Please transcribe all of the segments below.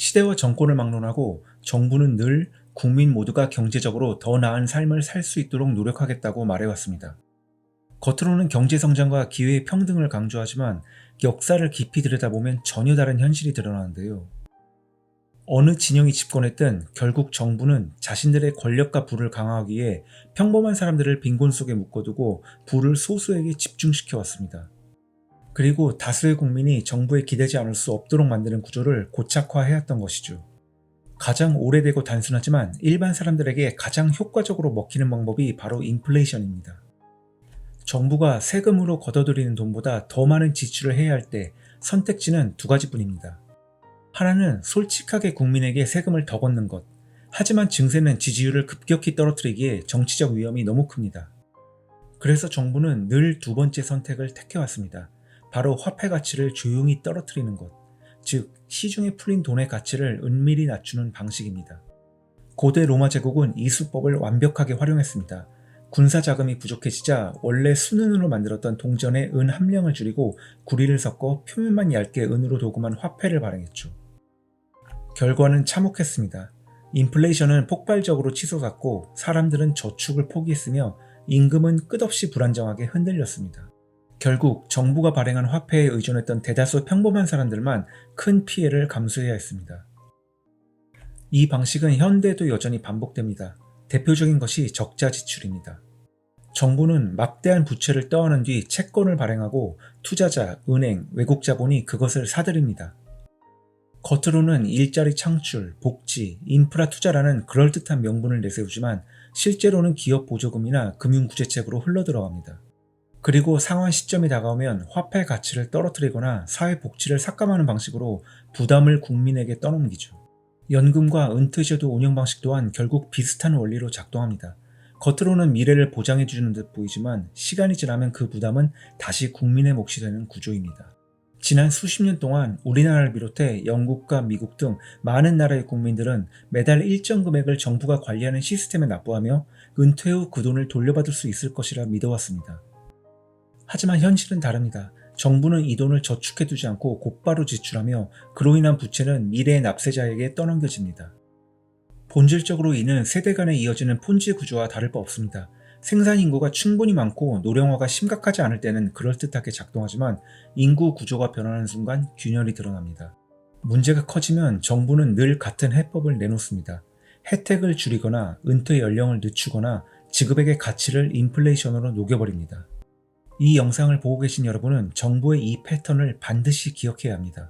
시대와 정권을 막론하고 정부는 늘 국민 모두가 경제적으로 더 나은 삶을 살 수 있도록 노력하겠다고 말해왔습니다. 겉으로는 경제 성장과 기회의 평등을 강조하지만 역사를 깊이 들여다보면 전혀 다른 현실이 드러나는데요. 어느 진영이 집권했든 결국 정부는 자신들의 권력과 부를 강화하기 위해 평범한 사람들을 빈곤 속에 묶어두고 부를 소수에게 집중시켜 왔습니다. 그리고 다수의 국민이 정부에 기대지 않을 수 없도록 만드는 구조를 고착화해왔던 것이죠. 가장 오래되고 단순하지만 일반 사람들에게 가장 효과적으로 먹히는 방법이 바로 인플레이션입니다. 정부가 세금으로 걷어들이는 돈보다 더 많은 지출을 해야 할 때 선택지는 두 가지뿐입니다. 하나는 솔직하게 국민에게 세금을 더 걷는 것. 하지만 증세는 지지율을 급격히 떨어뜨리기에 정치적 위험이 너무 큽니다. 그래서 정부는 늘 두 번째 선택을 택해왔습니다. 바로 화폐 가치를 조용히 떨어뜨리는 것. 즉, 시중에 풀린 돈의 가치를 은밀히 낮추는 방식입니다. 고대 로마 제국은 이 수법을 완벽하게 활용했습니다. 군사 자금이 부족해지자 원래 순은으로 만들었던 동전의 은 함량을 줄이고 구리를 섞어 표면만 얇게 은으로 도금한 화폐를 발행했죠. 결과는 참혹했습니다. 인플레이션은 폭발적으로 치솟았고 사람들은 저축을 포기했으며 임금은 끝없이 불안정하게 흔들렸습니다. 결국 정부가 발행한 화폐에 의존했던 대다수 평범한 사람들만 큰 피해를 감수해야 했습니다. 이 방식은 현대에도 여전히 반복됩니다. 대표적인 것이 적자 지출입니다. 정부는 막대한 부채를 떠안은 뒤 채권을 발행하고 투자자, 은행, 외국 자본이 그것을 사들입니다. 겉으로는 일자리 창출, 복지, 인프라 투자라는 그럴듯한 명분을 내세우지만 실제로는 기업 보조금이나 금융구제책으로 흘러들어갑니다. 그리고 상환 시점이 다가오면 화폐 가치를 떨어뜨리거나 사회복지를 삭감하는 방식으로 부담을 국민에게 떠넘기죠. 연금과 은퇴제도 운영 방식 또한 결국 비슷한 원리로 작동합니다. 겉으로는 미래를 보장해주는 듯 보이지만 시간이 지나면 그 부담은 다시 국민의 몫이 되는 구조입니다. 지난 수십 년 동안 우리나라를 비롯해 영국과 미국 등 많은 나라의 국민들은 매달 일정 금액을 정부가 관리하는 시스템에 납부하며 은퇴 후 그 돈을 돌려받을 수 있을 것이라 믿어왔습니다. 하지만 현실은 다릅니다. 정부는 이 돈을 저축해두지 않고 곧바로 지출하며 그로 인한 부채는 미래의 납세자에게 떠넘겨집니다. 본질적으로 이는 세대 간에 이어지는 폰지 구조와 다를 바 없습니다. 생산 인구가 충분히 많고 노령화가 심각하지 않을 때는 그럴듯하게 작동하지만 인구 구조가 변하는 순간 균열이 드러납니다. 문제가 커지면 정부는 늘 같은 해법을 내놓습니다. 혜택을 줄이거나 은퇴 연령을 늦추거나 지급액의 가치를 인플레이션으로 녹여버립니다. 이 영상을 보고 계신 여러분은 정부의 이 패턴을 반드시 기억해야 합니다.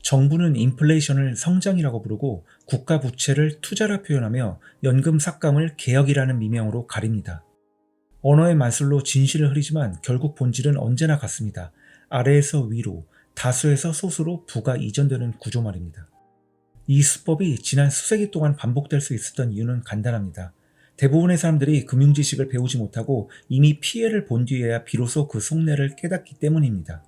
정부는 인플레이션을 성장이라고 부르고 국가 부채를 투자라 표현하며 연금 삭감을 개혁이라는 미명으로 가립니다. 언어의 마술로 진실을 흐리지만 결국 본질은 언제나 같습니다. 아래에서 위로, 다수에서 소수로 부가 이전되는 구조 말입니다. 이 수법이 지난 수세기 동안 반복될 수 있었던 이유는 간단합니다. 대부분의 사람들이 금융 지식을 배우지 못하고 이미 피해를 본 뒤에야 비로소 그 속내를 깨닫기 때문입니다.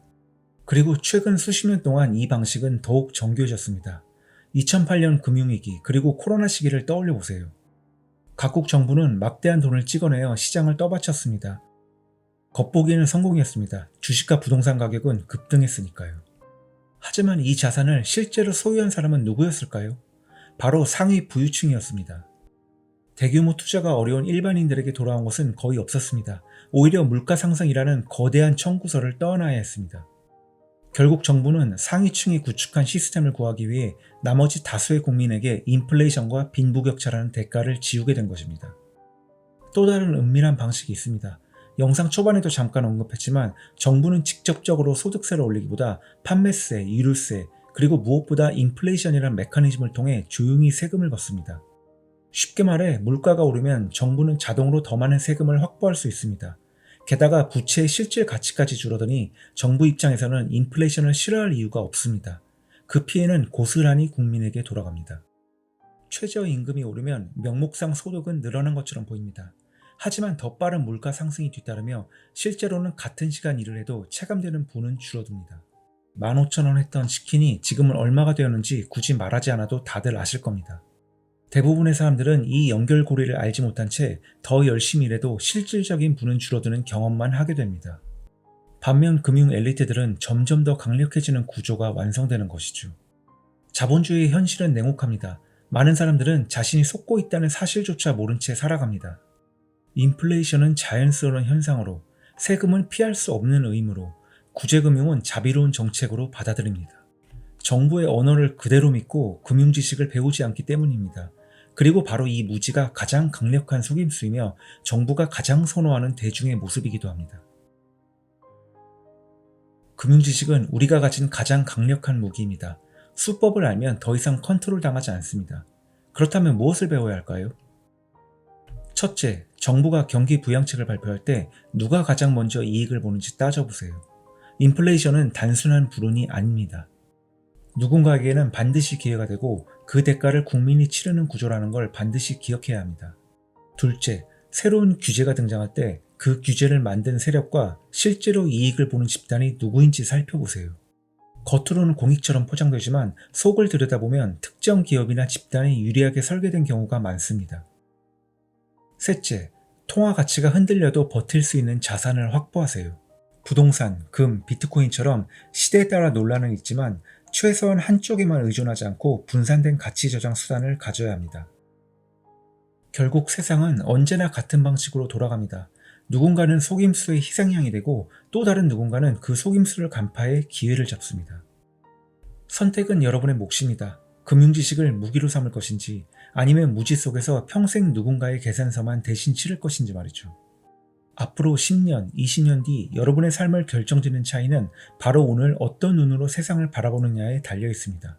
그리고 최근 수십 년 동안 이 방식은 더욱 정교해졌습니다. 2008년 금융위기 그리고 코로나 시기를 떠올려 보세요. 각국 정부는 막대한 돈을 찍어내어 시장을 떠받쳤습니다. 겉보기에는 성공이었습니다. 주식과 부동산 가격은 급등했으니까요. 하지만 이 자산을 실제로 소유한 사람은 누구였을까요? 바로 상위 부유층이었습니다. 대규모 투자가 어려운 일반인들에게 돌아온 것은 거의 없었습니다. 오히려 물가 상승이라는 거대한 청구서를 떠안아야 했습니다. 결국 정부는 상위층이 구축한 시스템을 구하기 위해 나머지 다수의 국민에게 인플레이션과 빈부격차라는 대가를 지우게 된 것입니다. 또 다른 은밀한 방식이 있습니다. 영상 초반에도 잠깐 언급했지만 정부는 직접적으로 소득세를 올리기보다 판매세, 이율세, 그리고 무엇보다 인플레이션이라는 메커니즘을 통해 조용히 세금을 걷습니다. 쉽게 말해 물가가 오르면 정부는 자동으로 더 많은 세금을 확보할 수 있습니다. 게다가 부채의 실질 가치까지 줄어드니 정부 입장에서는 인플레이션을 싫어할 이유가 없습니다. 그 피해는 고스란히 국민에게 돌아갑니다. 최저임금이 오르면 명목상 소득은 늘어난 것처럼 보입니다. 하지만 더 빠른 물가 상승이 뒤따르며 실제로는 같은 시간 일을 해도 체감되는 부는 줄어듭니다. 15,000원 했던 치킨이 지금은 얼마가 되었는지 굳이 말하지 않아도 다들 아실 겁니다. 대부분의 사람들은 이 연결고리를 알지 못한 채 더 열심히 일해도 실질적인 부는 줄어드는 경험만 하게 됩니다. 반면 금융 엘리트들은 점점 더 강력해지는 구조가 완성되는 것이죠. 자본주의의 현실은 냉혹합니다. 많은 사람들은 자신이 속고 있다는 사실조차 모른 채 살아갑니다. 인플레이션은 자연스러운 현상으로, 세금은 피할 수 없는 의무로, 구제금융은 자비로운 정책으로 받아들입니다. 정부의 언어를 그대로 믿고 금융 지식을 배우지 않기 때문입니다. 그리고 바로 이 무지가 가장 강력한 속임수이며 정부가 가장 선호하는 대중의 모습이기도 합니다. 금융 지식은 우리가 가진 가장 강력한 무기입니다. 수법을 알면 더 이상 컨트롤 당하지 않습니다. 그렇다면 무엇을 배워야 할까요? 첫째, 정부가 경기 부양책을 발표할 때 누가 가장 먼저 이익을 보는지 따져보세요. 인플레이션은 단순한 불운이 아닙니다. 누군가에게는 반드시 기회가 되고 그 대가를 국민이 치르는 구조라는 걸 반드시 기억해야 합니다. 둘째, 새로운 규제가 등장할 때 그 규제를 만든 세력과 실제로 이익을 보는 집단이 누구인지 살펴보세요. 겉으로는 공익처럼 포장되지만 속을 들여다보면 특정 기업이나 집단이 유리하게 설계된 경우가 많습니다. 셋째, 통화 가치가 흔들려도 버틸 수 있는 자산을 확보하세요. 부동산, 금, 비트코인처럼 시대에 따라 논란은 있지만 최소한 한쪽에만 의존하지 않고 분산된 가치 저장 수단을 가져야 합니다. 결국 세상은 언제나 같은 방식으로 돌아갑니다. 누군가는 속임수의 희생양이 되고 또 다른 누군가는 그 속임수를 간파해 기회를 잡습니다. 선택은 여러분의 몫입니다. 금융 지식을 무기로 삼을 것인지 아니면 무지 속에서 평생 누군가의 계산서만 대신 치를 것인지 말이죠. 앞으로 10년, 20년 뒤 여러분의 삶을 결정짓는 차이는 바로 오늘 어떤 눈으로 세상을 바라보느냐에 달려 있습니다.